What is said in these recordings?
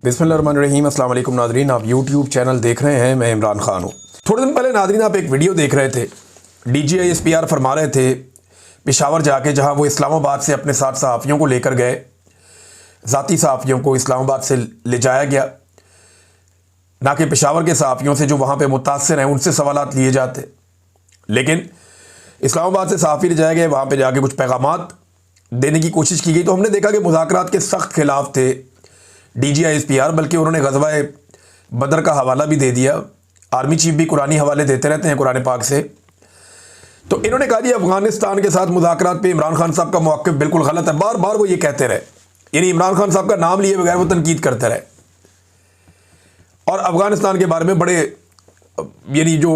बिस्मिल्लाहिर्रहमानिर्रहीम। अस्सलाम वालेकुम नादरीन, आप यूट्यूब चैनल देख रहे हैं। मैं इमरान खान हूँ। थोड़े दिन पहले नादरीन आप एक वीडियो देख रहे थे। DGI-SPR फरमा रहे थे पेशावर जाके, जहाँ वो इस्लामाबाद से अपने साथ सहाफ़ियों को लेकर गए, ज़ाती सहाफ़ियों को इस्लामाबाद से ले जाया गया, ना कि पेशावर के सहाफ़ियों से जो वहाँ पर मुतासर हैं उनसे सवालात लिए जाते। लेकिन इस्लामाबाद से सहाफ़ी ले जाए गए, वहाँ पर जाके कुछ पैगामात देने की कोशिश की गई तो हमने देखा कि मुज़ाकरात के सख्त खिलाफ थे DGI-SPR, बल्कि उन्होंने ग़ज़वा बदर का हवाला भी दे दिया। आर्मी चीफ भी कुरानी हवाले देते रहते हैं कुरान पाक से। तो इन्होंने कहा जी अफ़गानिस्तान के साथ मुज़ाकरात पे इमरान खान साहब का मौक़िफ़ बिल्कुल गलत है। बार बार वो ये कहते रहे, यानी इमरान खान साहब का नाम लिए बगैर वो तनकीद करते रहे और अफ़गानिस्तान के बारे में बड़े, यानी जो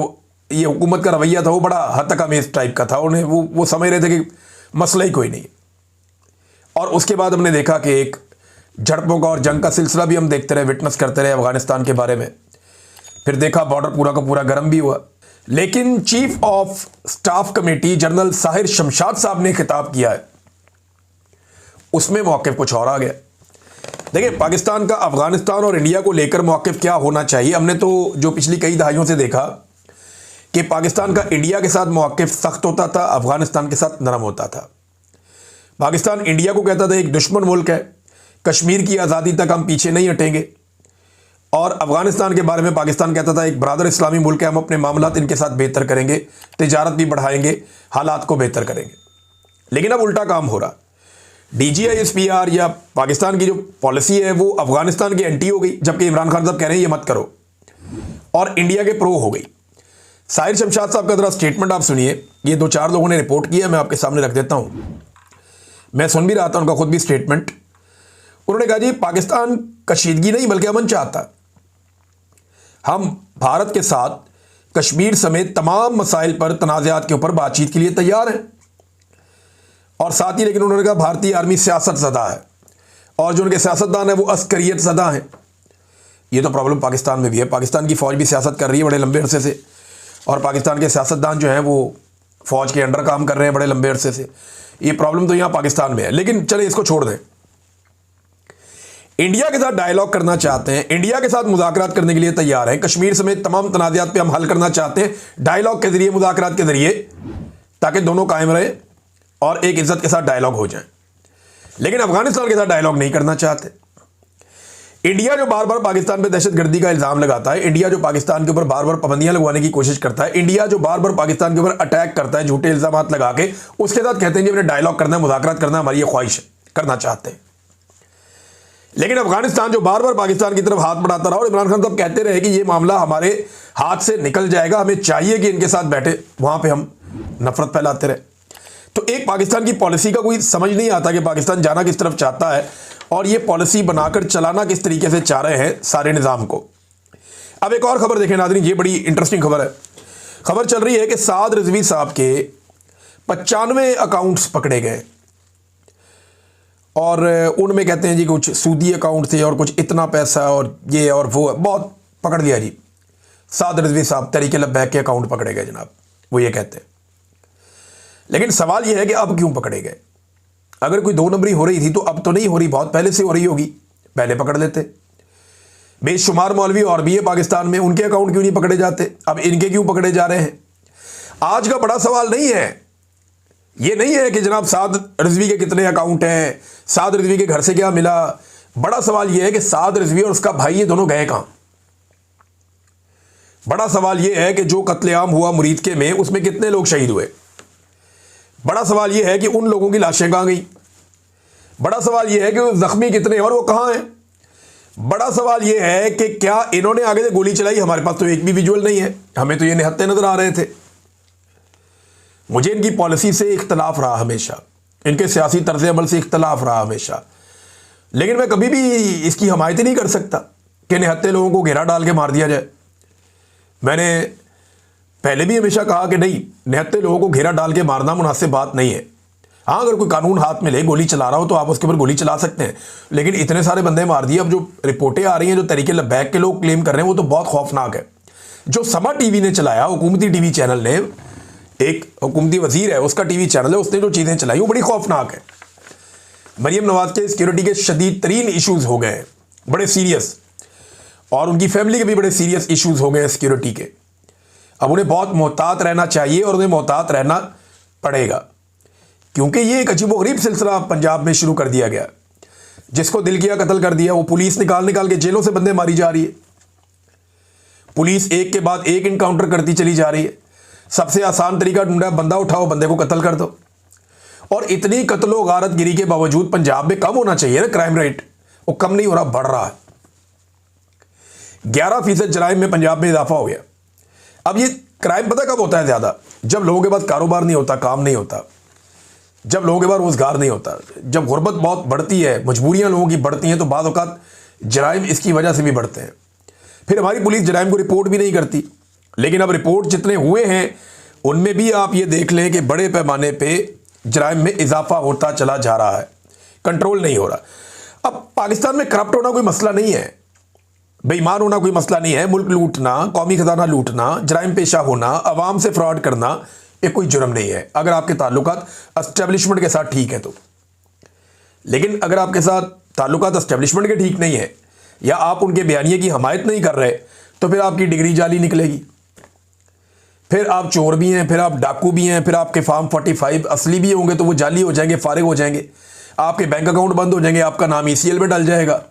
ये हुकूमत का रवैया था वो बड़ा हतकमेज़ टाइप का था। उन्हें वो समझ रहे थे कि मसला ही कोई नहीं। और उसके बाद हमने देखा कि एक झड़पों का और जंग का सिलसिला भी हम देखते रहे, विटनेस करते रहे अफगानिस्तान के बारे में। फिर देखा बॉर्डर पूरा का पूरा गर्म भी हुआ। लेकिन chief of staff committee general Sahir Shamshad साहब ने खिताब किया है, उसमें मौक़िफ़ कुछ और आ गया। देखिए, पाकिस्तान का अफगानिस्तान और इंडिया को लेकर मौक़िफ़ क्या होना चाहिए, हमने तो जो पिछली कई दहाइयों से देखा कि पाकिस्तान का इंडिया के साथ मौक़िफ़ सख्त होता था, अफगानिस्तान के साथ नरम होता था। पाकिस्तान इंडिया को कहता था एक दुश्मन मुल्क है, कश्मीर की आज़ादी तक हम पीछे नहीं हटेंगे। और अफ़गानिस्तान के बारे में पाकिस्तान कहता था एक बरादर इस्लामी मुल्क है, हम अपने मामलात इनके साथ बेहतर करेंगे, तिजारत भी बढ़ाएंगे, हालात को बेहतर करेंगे। लेकिन अब उल्टा काम हो रहा। DGI-SPR या पाकिस्तान की जो पॉलिसी है वो अफ़गानिस्तान की एंटी हो गई, जबकि इमरान खान साहब कह रहे हैं ये मत करो, और इंडिया के प्रो हो गई। साहिर शमशाद साहब का ज़रा स्टेटमेंट आप सुनिए। ये 2-4 लोगों ने रिपोर्ट किया, मैं आपके सामने रख देता हूँ। मैं सुन भी रहा था उनका खुद भी स्टेटमेंट। उन्होंने कहा जी पाकिस्तान कशीदगी नहीं बल्कि अमन चाहता। हम भारत के साथ कश्मीर समेत तमाम मसाइल पर तनाज़ात के ऊपर बातचीत के लिए तैयार हैं। और साथ ही लेकिन उन्होंने कहा भारतीय आर्मी सियासत ज़दा है और जो उनके सियासतदान हैं वो अस्करियत ज़दा हैं। ये तो प्रॉब्लम पाकिस्तान में भी है। पाकिस्तान की फ़ौज भी सियासत कर रही है बड़े लंबे अरसे से, और पाकिस्तान के सियासतदान जो हैं वो फ़ौज के अंडर काम कर रहे हैं बड़े लंबे अरसे से। ये प्रॉब्लम तो यहाँ पाकिस्तान में है। लेकिन चले इसको छोड़ दें। इंडिया के साथ डायलॉग करना चाहते हैं, इंडिया के साथ मुज़ाकरात करने के लिए तैयार हैं, कश्मीर समेत तमाम तनाज़ात पे हम हल करना चाहते हैं डायलॉग के ज़रिए, मुज़ाकरात के ज़रिए, ताकि दोनों कायम रहे और एक इज़्ज़त के साथ डायलॉग हो जाए। लेकिन अफ़गानिस्तान के साथ डायलॉग नहीं करना चाहते। इंडिया जो बार बार पाकिस्तान पर दहशतगर्दी का इल्ज़ाम लगाता है, इंडिया जो पाकिस्तान के ऊपर बार बार पाबंदियाँ लगवाने की कोशिश करता है, इंडिया जो बार बार पाकिस्तान के ऊपर अटैक करता है झूठे इल्ज़ाम लगा के, उसके साथ कहते हैं कि हमने डायलॉग करना है, मुज़ाकरात करना है, हमारी ये ख्वाहिश है, करना चाहते हैं। लेकिन अफगानिस्तान जो बार बार पाकिस्तान की तरफ हाथ बढ़ाता रहा और इमरान खान साहब कहते रहे कि ये मामला हमारे हाथ से निकल जाएगा, हमें चाहिए कि इनके साथ बैठे, वहां पे हम नफरत फैलाते रहे। तो एक पाकिस्तान की पॉलिसी का कोई समझ नहीं आता कि पाकिस्तान जाना किस तरफ चाहता है और ये पॉलिसी बनाकर चलाना किस तरीके से चाह रहे हैं सारे निज़ाम को। अब एक और खबर देखें नाज़रीन, ये बड़ी इंटरेस्टिंग खबर है। खबर चल रही है कि साद रिजवी साहब के 95 अकाउंट्स पकड़े गए और उनमें कहते हैं जी कुछ सूदी अकाउंट थे और कुछ इतना पैसा और ये और वो, बहुत पकड़ दिया जी। साद रिजवी साहब तहरीक लब्बैक के अकाउंट पकड़े गए जनाब, वो ये कहते हैं। लेकिन सवाल ये है कि अब क्यों पकड़े गए? अगर कोई 2 नंबरी हो रही थी तो अब तो नहीं हो रही, बहुत पहले से हो रही होगी, पहले पकड़ लेते। बेशुमार मौलवी और भी है पाकिस्तान में, उनके अकाउंट क्यों नहीं पकड़े जाते, अब इनके क्यों पकड़े जा रहे हैं? आज का बड़ा सवाल नहीं है, ये नहीं है कि जनाब साद रिजवी के कितने अकाउंट हैं, साद रिजवी के घर से क्या मिला। बड़ा सवाल यह है कि साद रिजवी और उसका भाई ये दोनों गए कहां। बड़ा सवाल यह है कि जो कत्लेआम हुआ मुरीदके में उसमें कितने लोग शहीद हुए। बड़ा सवाल यह है कि उन लोगों की लाशें कहां गई। बड़ा सवाल यह है कि जख्मी कितने और वो कहां हैं। बड़ा सवाल यह है कि क्या इन्होंने आगे से गोली चलाई। हमारे पास तो एक भी विजुअल नहीं है, हमें तो ये निहत्ते नजर आ रहे थे। मुझे इनकी पॉलिसी से इख्तलाफ रहा हमेशा, इनके सियासी तर्ज अमल से इख्तलाफ रहा हमेशा, लेकिन मैं कभी भी इसकी हमायत नहीं कर सकता कि निहत्ते लोगों को घेरा डाल के मार दिया जाए। मैंने पहले भी हमेशा कहा कि नहीं, निहत्ते लोगों को घेरा डाल के मारना मुनासिब बात नहीं है। हाँ, अगर कोई कानून हाथ में ले, गोली चला रहा हो तो आप उसके ऊपर गोली चला सकते हैं, लेकिन इतने सारे बंदे मार दिए। अब जो रिपोर्टें आ रही हैं, जो तरीके लब्बैक के लोग क्लेम कर रहे हैं, वो तो बहुत खौफनाक है। जो समा टीवी ने चलाया, हुकूमती टीवी चैनल ने, एक हुकूमती वजीर है उसका टीवी चैनल है, उसने जो चीज़ें चलाई वो बड़ी खौफनाक है। मरीम नवाज के सिक्योरिटी के शदीद तरीन इशूज़ हो गए हैं, बड़े सीरियस, और उनकी फैमिली के भी बड़े सीरियस इश्यूज हो गए हैं सिक्योरिटी के। अब उन्हें बहुत मोहतात रहना चाहिए और उन्हें मोहतात रहना पड़ेगा, क्योंकि ये एक अजीबोगरीब सिलसिला पंजाब में शुरू कर दिया गया। जिसको दिल किया कत्ल कर दिया, वो पुलिस निकाल निकाल के जेलों से बंदे मारी जा रही है। पुलिस एक के बाद एक इनकाउंटर करती चली जा रही है। सबसे आसान तरीका ढूंढा, बंदा उठाओ, बंदे को कत्ल कर दो। और इतनी कत्लो गारतगिरी के बावजूद पंजाब में कम होना चाहिए ना क्राइम रेट, वो कम नहीं हो रहा, बढ़ रहा है। 11% जराइम में पंजाब में इजाफा हो गया। अब ये क्राइम पता कब होता है ज्यादा? जब लोगों के पास कारोबार नहीं होता, काम नहीं होता, जब लोगों के पास रोजगार नहीं होता, जब गुर्बत बहुत बढ़ती है, मजबूरियां लोगों की बढ़ती हैं, तो बाद औक़ात जराइम इसकी वजह से भी बढ़ते हैं। फिर हमारी पुलिस जराइम को रिपोर्ट भी नहीं करती। लेकिन अब रिपोर्ट जितने हुए हैं उनमें भी आप ये देख लें कि बड़े पैमाने पे जराइम में इजाफा होता चला जा रहा है, कंट्रोल नहीं हो रहा। अब पाकिस्तान में करप्ट होना कोई मसला नहीं है, बेईमान होना कोई मसला नहीं है। मुल्क लूटना, कौमी खजाना लूटना, जराइम पेशा होना, अवाम से फ्रॉड करना, ये कोई जुर्म नहीं है अगर आपके ताल्लुकात एस्टेब्लिशमेंट के साथ ठीक है तो। लेकिन अगर आपके साथ ताल्लुकात एस्टेब्लिशमेंट के ठीक नहीं है, या आप उनके बयानिए की हमायत नहीं कर रहे, तो फिर आपकी डिग्री जाली निकलेगी, फिर आप चोर भी हैं, फिर आप डाकू भी हैं, फिर आपके फॉर्म 45 असली भी होंगे तो वो जाली हो जाएंगे, फारिग हो जाएंगे, आपके बैंक अकाउंट बंद हो जाएंगे, आपका नाम ECL में डल जाएगा,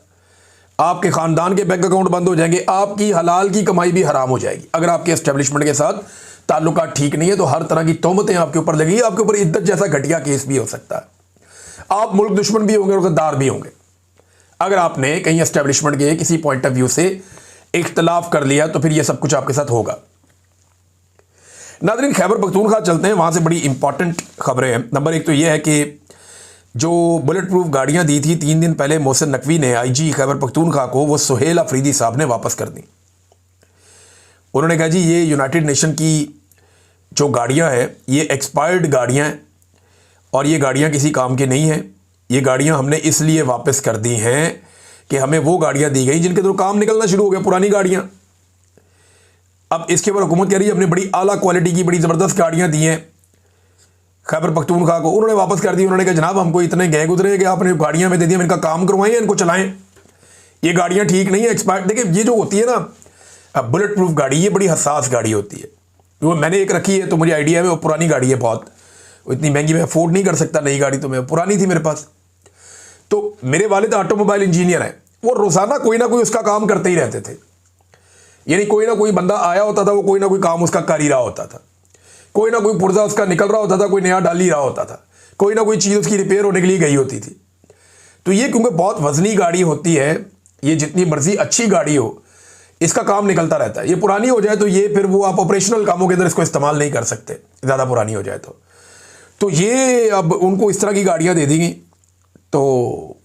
आपके खानदान के बैंक अकाउंट बंद हो जाएंगे, आपकी हलाल की कमाई भी हराम हो जाएगी। अगर आपके एस्टेब्लिशमेंट के साथ ताल्लुकात ठीक नहीं है तो हर तरह की तोहमतें आपके ऊपर लगेगी, आपके ऊपर इद्दत जैसा घटिया केस भी हो सकता है, आप मुल्क दुश्मन भी होंगे और गद्दार भी होंगे। अगर आपने कहीं एस्टेब्लिशमेंट के किसी पॉइंट ऑफ व्यू से इख्तलाफ कर लिया तो फिर यह सब कुछ आपके साथ होगा। नाज़रीन, खैबर पख्तूनख्वा चलते हैं, वहां से बड़ी इंपॉर्टेंट खबरें हैं। नंबर 1 तो यह है कि जो बुलेट प्रूफ गाड़ियां दी थी 3 दिन पहले मोहसिन नकवी ने IG खैबर पख्तूनख्वा को, वो सुहेल अफरीदी साहब ने वापस कर दी। उन्होंने कहा जी ये यूनाइटेड नेशन की जो गाड़ियां हैं ये एक्सपायर्ड गाड़ियां हैं और ये गाड़ियां किसी काम के नहीं हैं। ये गाड़ियां हमने इसलिए वापस कर दी हैं कि हमें वो गाड़ियां दी गई जिनके थ्रू काम निकलना शुरू हो गया, पुरानी गाड़ियां। अब इसके ऊपर हुकूमत कह रही है हमने बड़ी आला क्वालिटी की, बड़ी ज़बरदस्त गाड़ियां दी हैं खैबर पख्तूनख्वा को। उन्होंने वापस कर दी। उन्होंने कहा जनाब हमको इतने गए गुजरे कि आपने गाड़ियां में दे दी, इनका काम करवाएं, इनको चलाएं, ये गाड़ियां ठीक नहीं है, एक्सपायर्ड। देखिए ये जो होती है ना, अब बुलेट प्रूफ गाड़ी ये बड़ी हसास गाड़ी होती है। वो मैंने एक रखी है तो मुझे आइडिया है, वो पुरानी गाड़ी है बहुत, इतनी महंगी मैं अफोर्ड नहीं कर सकता नई गाड़ी, तो मैं पुरानी थी मेरे पास। तो मेरे वालिद ऑटोमोबाइल इंजीनियर हैं, वो रोज़ाना कोई ना कोई उसका काम करते ही रहते थे। यानी कोई ना कोई बंदा आया होता था, वो कोई ना कोई काम उसका कर ही रहा होता था, कोई ना कोई पुर्जा उसका निकल रहा होता था, कोई नया डाल ही रहा होता था, कोई ना कोई चीज़ उसकी रिपेयर होने के लिए गई होती थी। तो ये क्योंकि बहुत वजनी गाड़ी होती है, ये जितनी मर्जी अच्छी गाड़ी हो इसका काम निकलता रहता है। ये पुरानी हो जाए तो ये फिर वो आप ऑपरेशनल कामों के अंदर इसको इस्तेमाल नहीं कर सकते, ज़्यादा पुरानी हो जाए तो ये अब उनको इस तरह की गाड़ियाँ दे दी गई, तो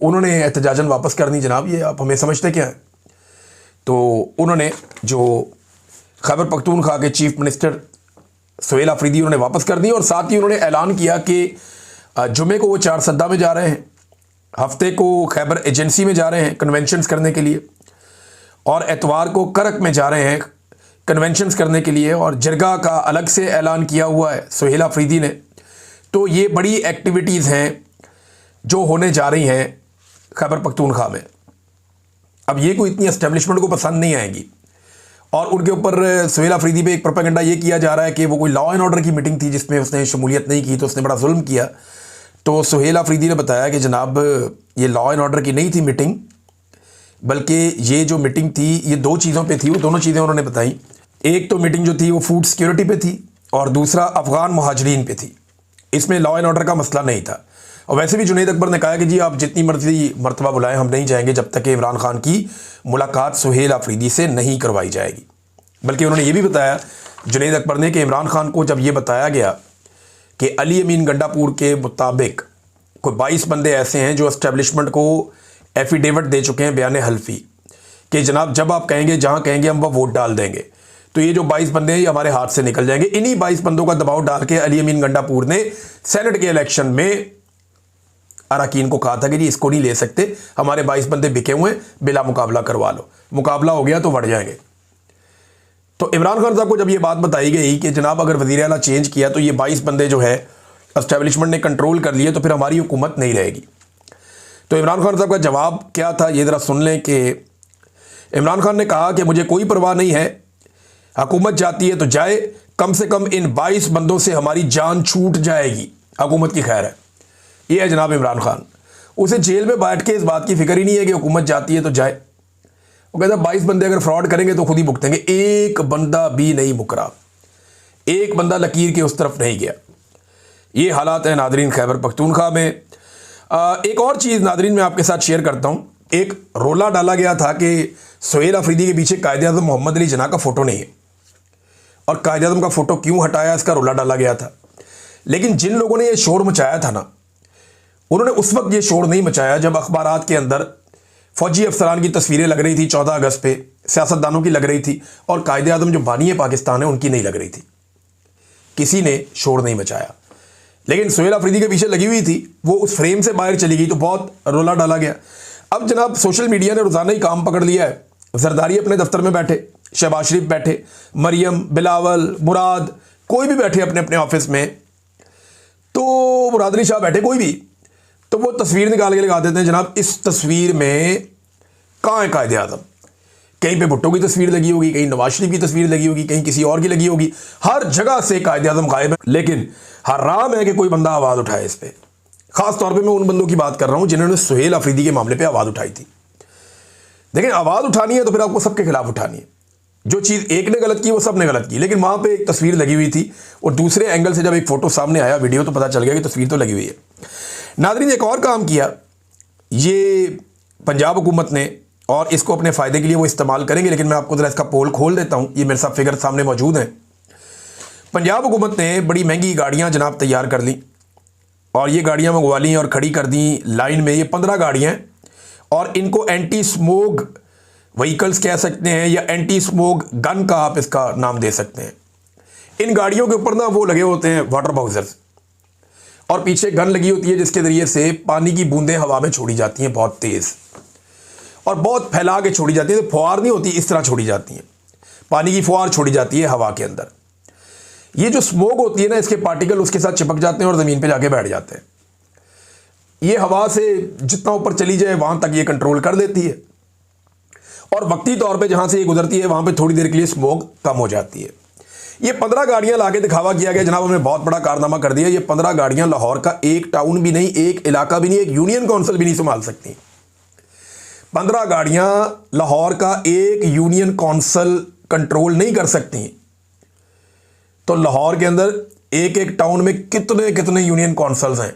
उन्होंने एहतजाजन वापस कर दी। जनाब ये आप हमें समझते क्या है? तो उन्होंने जो खैबर पख्तूनख्वा के चीफ मिनिस्टर सुहेल अफरीदी उन्होंने वापस कर दी, और साथ ही उन्होंने ऐलान किया कि जुमे को वो 4 सद्दा में जा रहे हैं, हफ्ते को खैबर एजेंसी में जा रहे हैं कन्वेंशंस करने के लिए, और एतवार को करक में जा रहे हैं कन्वेंशंस करने के लिए, और जरगा का अलग से ऐलान किया हुआ है सुहेल अफरीदी ने। तो ये बड़ी एक्टिविटीज़ हैं जो होने जा रही हैं खैबर पख्तूनख्वा में। अब ये कोई इतनी एस्टेब्लिशमेंट को पसंद नहीं आएगी, और उनके ऊपर सुहेल अफरीदी पे एक प्रोपेगेंडा ये किया जा रहा है कि वो कोई लॉ एंड ऑर्डर की मीटिंग थी जिसमें उसने शमूलियत नहीं की तो उसने बड़ा जुल्म किया। तो सुहेल अफरीदी ने बताया कि जनाब ये लॉ एंड ऑर्डर की नहीं थी मीटिंग, बल्कि ये जो मीटिंग थी ये 2 चीज़ों पे थी, वो दोनों चीज़ें उन्होंने बताई। एक तो मीटिंग जो थी वो फूड सिक्योरिटी पे थी, और दूसरा अफगान मुहाजिरीन पे थी। इसमें लॉ एंड ऑर्डर का मसला नहीं था। और वैसे भी जुनैद अकबर ने कहा कि जी आप जितनी मर्जी मरतबा बुलाएं हम नहीं जाएंगे जब तक कि इमरान खान की मुलाकात सुहेल अफरीदी से नहीं करवाई जाएगी। बल्कि उन्होंने ये भी बताया जुनैद अकबर ने कि इमरान खान को जब ये बताया गया कि अली अमीन गंडापुर के मुताबिक कोई 22 बंदे ऐसे हैं जो एस्टेब्लिशमेंट को एफिडेविट दे चुके हैं, बयान हल्फी, कि जनाब जब आप कहेंगे जहाँ कहेंगे हम वह वोट डाल देंगे, तो ये जो 22 बंदे हैं ये हमारे हाथ से निकल जाएंगे। इन्हीं 22 बंदों का दबाव डाल के अली अमीन गंडापुर ने सेनेट के इलेक्शन में अरकान को कहा था कि जी इसको नहीं ले सकते, हमारे 22 बंदे बिके हुए हैं, बिला मुकाबला करवा लो। मुकाबला हो गया तो बढ़ जाएंगे। तो इमरान खान साहब को जब ये बात बताई गई कि जनाब अगर वज़ीर आला चेंज किया तो ये 22 बंदे जो है एस्टेब्लिशमेंट ने कंट्रोल कर लिए तो फिर हमारी हुकूमत नहीं रहेगी। तो इमरान खान साहब का जवाब क्या था ये ज़रा सुन लें कि इमरान खान ने कहा कि मुझे कोई परवाह नहीं है, हुकूमत जाती है तो जाए, कम से कम इन 22 बंदों से हमारी जान छूट जाएगी, हुकूमत की खैर है। ये है जनाब इमरान खान। उसे जेल में बैठ के इस बात की फिक्र ही नहीं है कि हुकूमत जाती है तो जाए। वो कहता है 22 बंदे अगर फ्रॉड करेंगे तो खुद ही भुगतेंगे। एक बंदा भी नहीं मुकरा, एक बंदा लकीर के उस तरफ नहीं गया। ये हालात है नादरीन खैबर पख्तूनख्वा में। एक और चीज़ नादरीन मैं आपके साथ शेयर करता हूँ। एक रोला डाला गया था कि सुहेल अफरीदी के पीछे कायद-ए-आज़म मोहम्मद अली जिन्ना का फ़ोटो नहीं है, और कायद-ए-आज़म का फ़ोटो क्यों हटाया इसका रोला डाला गया था। लेकिन जिन लोगों ने ये शोर मचाया था ना, उन्होंने उस वक्त ये शोर नहीं मचाया जब अखबारात के अंदर फ़ौजी अफसरान की तस्वीरें लग रही थी 14 अगस्त पे, सियासतदानों की लग रही थी, और कायद-ए-आज़म जो बानी पाकिस्तान है उनकी नहीं लग रही थी। किसी ने शोर नहीं मचाया। लेकिन सुहेल अफरीदी के पीछे लगी हुई थी, वो उस फ्रेम से बाहर चली गई तो बहुत रोला डाला गया। अब जनाब सोशल मीडिया ने रोज़ाना ही काम पकड़ लिया है। जरदारी अपने दफ्तर में बैठे, शहबाज शरीफ बैठे, मरियम, बिलावल, मुराद, कोई भी बैठे अपने अपने ऑफिस में, तो मुराद अली शाह बैठे, कोई भी, तो वो तस्वीर निकाल के लगा देते हैं। जनाब इस तस्वीर में कहाँ है कायद-ए-आज़म? कहीं पे भुट्टो की तस्वीर लगी होगी, कहीं नवाज शरीफ की तस्वीर लगी होगी, कहीं किसी और की लगी होगी, हर जगह से कायद-ए-आज़म गायब है। लेकिन हराम है कि कोई बंदा आवाज़ उठाए इस पर। खास तौर पे मैं उन बंदों की बात कर रहा हूं जिन्होंने सुहेल अफरीदी के मामले पे आवाज़ उठाई थी। देखिए, आवाज़ उठानी है तो फिर आपको सबके खिलाफ उठानी है। जो चीज़ एक ने गलत की वो सब ने गलत की। लेकिन वहाँ पे एक तस्वीर लगी हुई थी और दूसरे एंगल से जब एक फ़ोटो सामने आया, वीडियो, तो पता चल गया कि तस्वीर तो लगी हुई है। नादरीन, एक और काम किया ये पंजाब हुकूमत ने, और इसको अपने फ़ायदे के लिए वो इस्तेमाल करेंगे। लेकिन मैं आपको ज़रा इसका पोल खोल देता हूँ, ये मेरे साथ फिगर सामने मौजूद हैं। पंजाब हुकूमत ने बड़ी महंगी गाड़ियाँ जनाब तैयार कर ली, और ये गाड़ियाँ मंगवा ली और खड़ी कर दी लाइन में। ये 15 गाड़ियाँ हैं, और इनको एंटी स्मोक व्हीकल्स कह सकते हैं, या एंटी स्मोक गन का आप इसका नाम दे सकते हैं। इन गाड़ियों के ऊपर ना वो लगे होते हैं वाटर बाउजर्स, और पीछे गन लगी होती है जिसके ज़रिए से पानी की बूंदें हवा में छोड़ी जाती हैं, बहुत तेज़ और बहुत फैला के छोड़ी जाती है। तो फुहार नहीं होती, इस तरह छोड़ी जाती हैं, पानी की फुहार छोड़ी जाती है हवा के अंदर। ये जो स्मोक होती है ना, इसके पार्टिकल उसके साथ चिपक जाते हैं और ज़मीन पे जाके बैठ जाते हैं। ये हवा से जितना ऊपर चली जाए वहाँ तक ये कंट्रोल कर देती है, और वक्ती तौर पे जहाँ से ये गुजरती है वहाँ पे थोड़ी देर के लिए स्मोक कम हो जाती है। ये 15 गाड़ियाँ लाके दिखावा किया गया। जनाब हमने बहुत बड़ा कारनामा कर दिया। ये 15 गाड़ियाँ लाहौर का एक टाउन भी नहीं, एक इलाका भी नहीं, एक यूनियन काउंसिल भी नहीं संभाल सकती। 15 गाड़ियाँ लाहौर का एक यूनियन काउंसिल कंट्रोल नहीं कर सकती। तो लाहौर के अंदर एक एक टाउन में कितने कितने यूनियन काउंसिल्स हैं,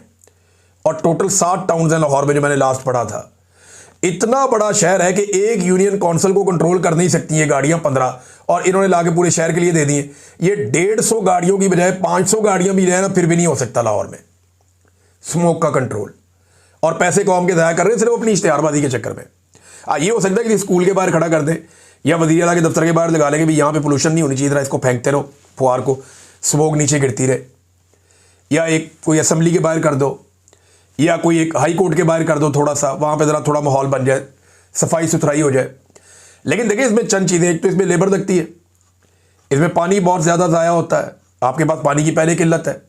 और टोटल 60 टाउन्स हैं लाहौर में, जो मैंने लास्ट पढ़ा था। इतना बड़ा शहर है कि एक यूनियन काउंसिल को कंट्रोल कर नहीं सकती ये गाड़ियां 15, और इन्होंने लाके पूरे शहर के लिए दे दी हैं। ये 150 गाड़ियों की बजाय 500 गाड़ियां भी रहे ना, फिर भी नहीं हो सकता लाहौर में स्मोक का कंट्रोल। और पैसे कौम के ज़ाया कर रहे हैं सिर्फ अपनी इश्तिहारबाजी के चक्कर में। ये हो सकता है कि स्कूल के बाहर खड़ा कर दें, या वज़ीर आला के दफ्तर के बाहर लगा लेंगे भी यहाँ पे पोल्यूशन नहीं होनी चाहिए, तरह इसको फेंकते रहो फुहार को, स्मोक नीचे गिरती रहे। या एक कोई असेंबली के बाहर कर दो, या कोई एक हाई कोर्ट के बाहर कर दो, थोड़ा सा वहाँ पे ज़रा थोड़ा माहौल बन जाए, सफाई सुथराई हो जाए। लेकिन देखिए इसमें चंद चीज़ें, एक तो इसमें लेबर लगती है, इसमें पानी बहुत ज़्यादा ज़ाया होता है। आपके पास पानी की पहले किल्लत है,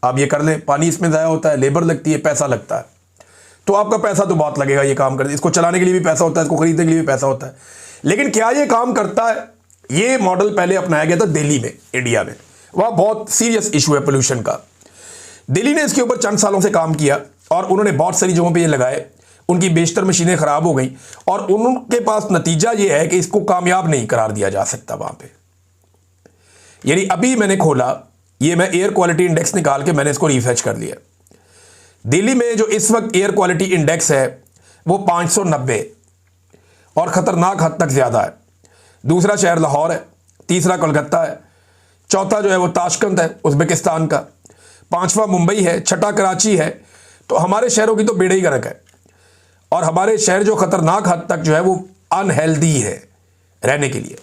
आप ये कर लें, पानी इसमें ज़ाया होता है, लेबर लगती है, पैसा लगता है। तो आपका पैसा तो बहुत लगेगा ये काम करने, इसको चलाने के लिए भी पैसा होता है, इसको खरीदने के लिए भी पैसा होता है। लेकिन क्या ये काम करता है? ये मॉडल पहले अपनाया गया था दिल्ली में, इंडिया में। वहाँ बहुत सीरियस इशू है पोल्यूशन का। दिल्ली ने इसके ऊपर चंद सालों से काम किया, और उन्होंने बहुत सारी जगहों पे ये लगाए। उनकी बेशतर मशीनें ख़राब हो गई, और उनके पास नतीजा ये है कि इसको कामयाब नहीं करार दिया जा सकता वहाँ पे। यानी अभी मैंने खोला, ये मैं एयर क्वालिटी इंडेक्स निकाल के मैंने इसको रिसर्च कर लिया। दिल्ली में जो इस वक्त एयर क्वालिटी इंडेक्स है वो 590, और ख़तरनाक हद तक ज़्यादा है। दूसरा शहर लाहौर है, तीसरा कोलकाता है, चौथा जो है वो ताशकंद है उज़्बेकिस्तान का, पांचवा मुंबई है, छठा कराची है। तो हमारे शहरों की तो बेड़े ही गर्क है, और हमारे शहर जो ख़तरनाक हद तक जो है वो अनहेल्दी है रहने के लिए।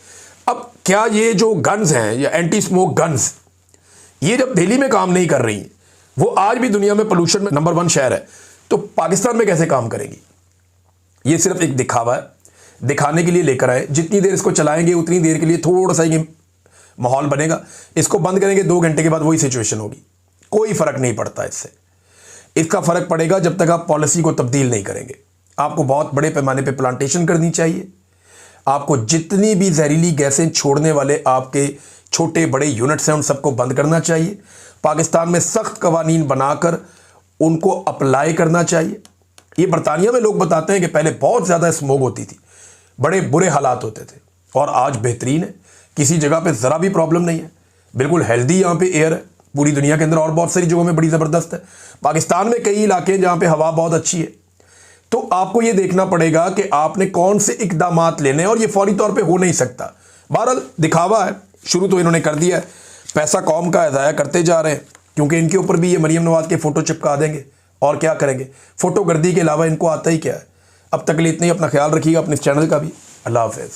अब क्या ये जो गन्स हैं या एंटी स्मोक गन्स, ये जब दिल्ली में काम नहीं कर रही, वो आज भी दुनिया में पोल्यूशन में नंबर 1 शहर है, तो पाकिस्तान में कैसे काम करेंगी? ये सिर्फ एक दिखावा है, दिखाने के लिए लेकर आए। जितनी देर इसको चलाएंगे उतनी देर के लिए थोड़ा सा ये माहौल बनेगा। इसको बंद करेंगे 2 घंटे के बाद वही सिचुएशन होगी, कोई फ़र्क नहीं पड़ता इससे। इसका फ़र्क पड़ेगा जब तक आप पॉलिसी को तब्दील नहीं करेंगे। आपको बहुत बड़े पैमाने पे प्लांटेशन करनी चाहिए। आपको जितनी भी जहरीली गैसें छोड़ने वाले आपके छोटे बड़े यूनिट्स हैं उन सबको बंद करना चाहिए। पाकिस्तान में सख्त कवानीन बनाकर उनको अप्लाई करना चाहिए। ये बरतानिया में लोग बताते हैं कि पहले बहुत ज़्यादा स्मोक होती थी, बड़े बुरे हालात होते थे, और आज बेहतरीन है, किसी जगह पे ज़रा भी प्रॉब्लम नहीं है, बिल्कुल हेल्दी यहाँ पे एयर है। पूरी दुनिया के अंदर और बहुत सारी जगहों में बड़ी ज़बरदस्त है। पाकिस्तान में कई इलाके हैं जहाँ पे हवा बहुत अच्छी है। तो आपको ये देखना पड़ेगा कि आपने कौन से इकदामात लेने हैं, और ये फौरी तौर पे हो नहीं सकता। बहरहाल दिखावा है, शुरू तो इन्होंने कर दिया है, पैसा कौम का ज़ाया करते जा रहे हैं, क्योंकि इनके ऊपर भी ये मरीम नवाज के फ़ोटो चिपका देंगे, और क्या करेंगे। फ़ोटो गर्दी के अलावा इनको आता ही क्या है। अब तक के लिए इतना ही। अपना ख्याल रखिएगा, अपने इस चैनल का भी। अल्लाह हाफ़िज़।